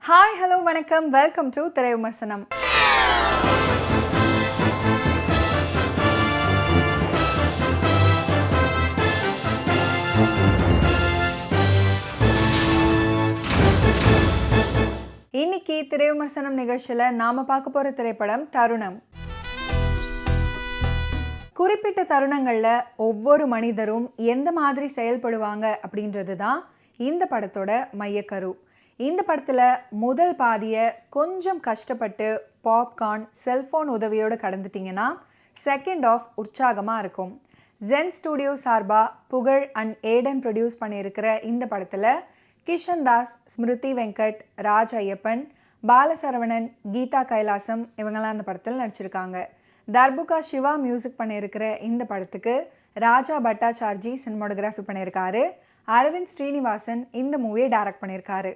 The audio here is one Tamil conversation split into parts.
ஹாய் ஹலோ வணக்கம், வெல்கம் டு திரை விமர்சனம். இன்னைக்கு திரை விமர்சனம் நிகழ்ச்சியில் நாம பார்க்க போற திரைப்படம் தருணம். குறிப்பிட்ட தருணங்கள்ல ஒவ்வொரு மனிதரும் எந்த மாதிரி செயல்படுவாங்க அப்படின்றது தான் இந்த படத்தோட மையக்கரு. இந்த படத்தில் முதல் பாதியை கொஞ்சம் கஷ்டப்பட்டு பாப்கார்ன், செல்ஃபோன் உதவியோடு கடந்துட்டிங்கன்னா செகண்ட் ஆஃப் உற்சாகமாக இருக்கும். ஜென் ஸ்டுடியோ சார்பாக புகழ் அண்ட் ஏடன் ப்ரொடியூஸ் பண்ணியிருக்கிற இந்த படத்தில் கிஷன் தாஸ், ஸ்மிருதி வெங்கட், ராஜ் ஐயப்பன், பாலசரவணன், கீதா கைலாசம் இவங்கெல்லாம் அந்த படத்தில் நடிச்சிருக்காங்க. தர்புகா சிவா மியூசிக் பண்ணியிருக்கிற இந்த படத்துக்கு ராஜா பட்டாச்சார்ஜி சினிமாட்டோகிராஃபி பண்ணியிருக்காரு. அரவிந்த் ஸ்ரீனிவாசன் இந்த மூவியை டைரக்ட் பண்ணியிருக்காரு.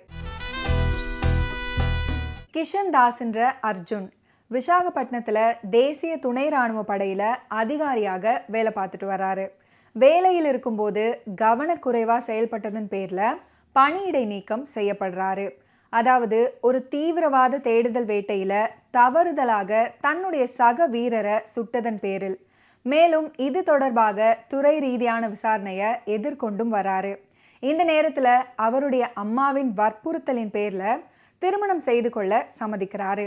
கிஷன் தாஸ்ன்ற அர்ஜுன் விசாகப்பட்டினத்தில் தேசிய துணை இராணுவ படையில் அதிகாரியாக வேலை பார்த்துட்டு வர்றாரு. வேலையில் இருக்கும்போது கவனக்குறைவாக செயல்பட்டதன் பேரில் பணியிடை நீக்கம் செய்யப்படுறாரு. அதாவது ஒரு தீவிரவாத தேடுதல் வேட்டையில் தவறுதலாக தன்னுடைய சக வீரரை சுட்டதன் பேரில். மேலும் இது தொடர்பாக துறை ரீதியான விசாரணையை எதிர்கொண்டும் வராரு. இந்த நேரத்தில் அவருடைய அம்மாவின் வற்புறுத்தலின் பேரில் திருமணம் செய்து கொள்ள சம்மதிக்கிறாரு.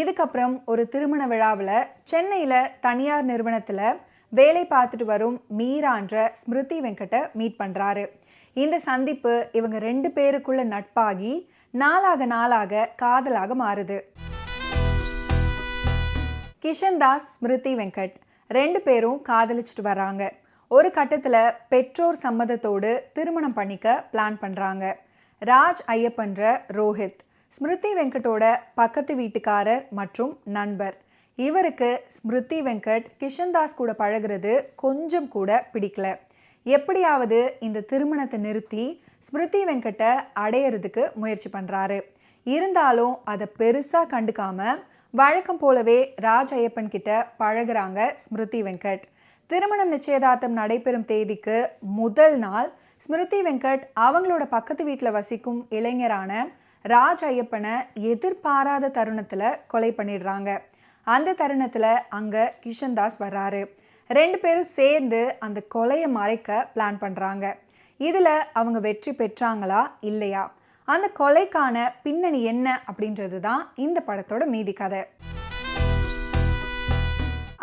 இதுக்கப்புறம் ஒரு திருமண விழாவில் சென்னையில் தனியார் நிறுவனத்தில் வேலை பார்த்துட்டு வரும் மீரான்ற ஸ்மிருதி வெங்கட்டை மீட் பண்ணுறாரு. இந்த சந்திப்பு இவங்க 2 பேருக்குள்ள நட்பாகி நாளாக காதலாக மாறுது. கிஷன் தாஸ், ஸ்மிருதி வெங்கட் 2 பேரும் காதலிச்சுட்டு வராங்க. ஒரு கட்டத்தில் பெற்றோர் சம்மதத்தோடு திருமணம் பண்ணிக்க பிளான் பண்ணுறாங்க. ராஜ் ஐயப்பன்ற ரோஹித் ஸ்மிருதி வெங்கட்டோட பக்கத்து வீட்டுக்காரர் மற்றும் நண்பர். இவருக்கு ஸ்மிருதி வெங்கட் கிஷன் தாஸ் கூட பழகிறது கொஞ்சம் கூட பிடிக்கல. எப்படியாவது இந்த திருமணத்தை நிறுத்தி ஸ்மிருதி வெங்கட்டை அடையிறதுக்கு முயற்சி பண்ணுறாரு. இருந்தாலும் அதை பெருசாக கண்டுக்காம வழக்கம் போலவே ராஜ் ஐயப்பன் கிட்ட பழகுறாங்க ஸ்மிருதி வெங்கட். திருமணம் நிச்சயதார்த்தம் நடைபெறும் தேதிக்கு முதல் நாள் ஸ்மிருதி வெங்கட் அவங்களோட பக்கத்து வீட்டில் வசிக்கும் இளைஞரான ராஜ் ஐயப்பனை எதிர்பாராத தருணத்தில் கொலை பண்ணிடுறாங்க. அந்த தருணத்தில் அங்கே கிஷன் தாஸ் வர்றாரு. 2 பேரும் சேர்ந்து அந்த கொலையை மறைக்க பிளான் பண்ணுறாங்க. இதில் அவங்க வெற்றி பெற்றாங்களா இல்லையா, அந்த கொலைக்கான பின்னணி என்ன அப்படின்றது தான் இந்த படத்தோட மீதி கதை.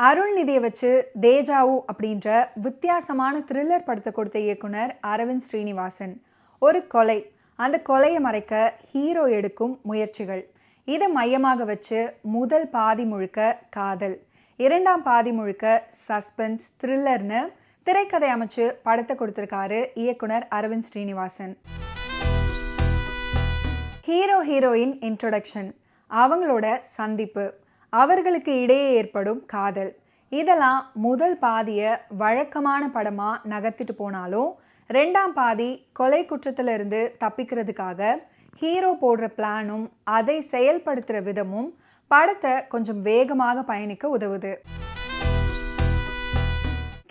அருள்நிதியை வச்சு தேஜாவு அப்படின்ற வித்தியாசமான த்ரில்லர் படத்தை கொடுத்த இயக்குனர் அரவிந்த் ஸ்ரீனிவாசன். ஒரு கொலை, அந்த கொலையை மறைக்க ஹீரோ எடுக்கும் முயற்சிகள், இதை மையமாக வச்சு முதல் பாதி முழுக்க காதல், 2ஆம் பாதி முழுக்க சஸ்பென்ஸ் த்ரில்லர்னு திரைக்கதை அமைச்சு படத்தை கொடுத்திருக்காரு இயக்குனர் Aravind Srinivasan. Hero heroine introduction, அவங்களோட சந்திப்பு, அவர்களுக்கு இடையே ஏற்படும் காதல், இதெல்லாம் முதல் பாதியை வழக்கமான படமாக நகர்த்திட்டு போனாலும் 2ஆம் பாதி கொலை குற்றத்திலிருந்து தப்பிக்கிறதுக்காக ஹீரோ போடுற பிளானும் அதை செயல்படுத்துகிற விதமும் படத்தை கொஞ்சம் வேகமாக பயணிக்க உதவுது.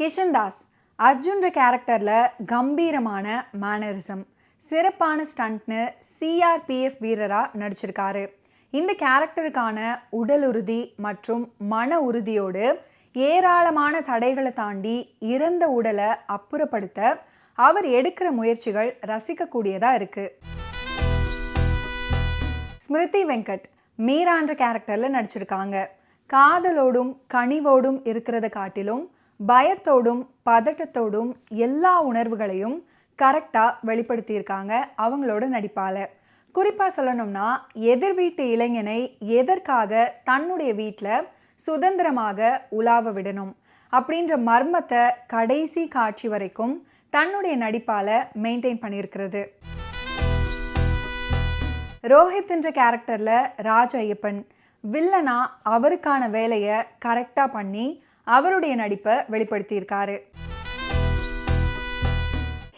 கிஷன் தாஸ் அர்ஜுன்ற கேரக்டரில் கம்பீரமான மேனரிசம், சிறப்பான ஸ்டண்ட்னு சிஆர்பிஎஃப் வீரராக நடிச்சிருக்காரு. இந்த கேரக்டருக்கான உடல் உறுதி மற்றும் மன உறுதியோடு ஏராளமான தடைகளை தாண்டி இறந்த உடலை அப்புறப்படுத்த அவர் எடுக்கிற முயற்சிகள் ரசிக்கக்கூடியதாக இருக்குது. ஸ்மிருதி வெங்கட் மீரான்ற கேரக்டரில் நடிச்சிருக்காங்க. காதலோடும் கனிவோடும் இருக்கிறத காட்டிலும் பயத்தோடும் பதட்டத்தோடும் எல்லா உணர்வுகளையும் கரெக்டாக வெளிப்படுத்தியிருக்காங்க அவங்களோட நடிப்பால். குறிப்பாக சொல்லணும்னா எதிர் வீட்டு இளைஞனை எதற்காக தன்னுடைய வீட்டில் சுதந்திரமாக உலாவ விடணும் அப்படின்ற மர்மத்தை கடைசி காட்சி வரைக்கும் தன்னுடைய நடிப்பால் மெயின்டைன் பண்ணியிருக்கிறது. ரோஹித் என்ற கேரக்டரில் ராஜ் ஐயப்பன் வில்லனா அவருக்கான வேலையை கரெக்டாக பண்ணி அவருடைய நடிப்பை வெளிப்படுத்தியிருக்காரு.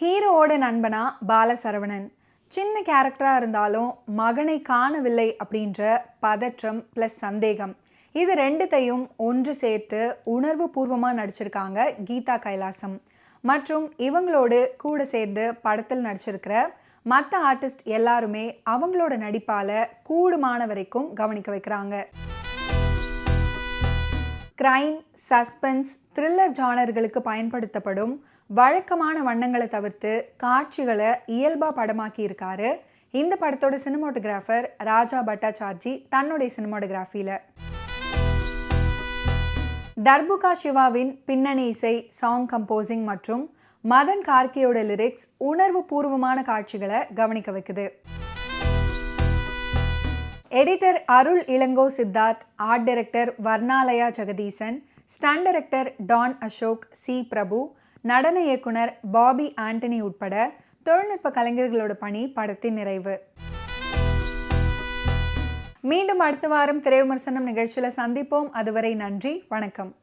ஹீரோவோட நண்பனா பாலசரவணன் சின்ன கேரக்டராக இருந்தாலும் மகனை காணவில்லை அப்படின்ற பதற்றம் ப்ளஸ் சந்தேகம், இது 2த்தையும் ஒன்று சேர்த்து உணர்வு பூர்வமாக நடிச்சிருக்காங்க கீதா கைலாசம். மற்றும் இவங்களோடு கூட சேர்ந்து படத்தில் நடிச்சிருக்கிற மற்ற ஆர்டிஸ்ட் எல்லாருமே அவங்களோட நடிப்பால் கூடுமான வரைக்கும் கவனிக்க வைக்கிறாங்க. கிரைம், சஸ்பென்ஸ், த்ரில்லர் ஜானர்களுக்கு பயன்படுத்தப்படும் வழக்கமான வண்ணங்களை தவிர்த்து காட்சிகளை இயல்பாக படமாக்கி இருக்காரு இந்த படத்தோட சினிமாட்டோகிராஃபர் ராஜா பட்டாச்சார்ஜி தன்னுடைய சினிமாட்டோகிராஃபியில். தர்புகா சிவாவின் பின்னணி இசை, சாங் கம்போசிங் மற்றும் மதன் கார்கேயோட லிரிக்ஸ் உணர்வு பூர்வமான காட்சிகளை கவனிக்க வைக்குது. Editor Arul Ilango Siddharth, art director Varnalaya Jagadeesan, stunt director Don Ashok, C Prabhu, நடன இயக்குனர் பாபி ஆண்டனி உட்பட தொழில்நுட்ப கலைஞர்களோட பணி படத்தின் நிறைவு. மீண்டும் அடுத்த வாரம் திரை விமர்சனம் நிகழ்ச்சியில் சந்திப்போம். அதுவரை நன்றி, வணக்கம்.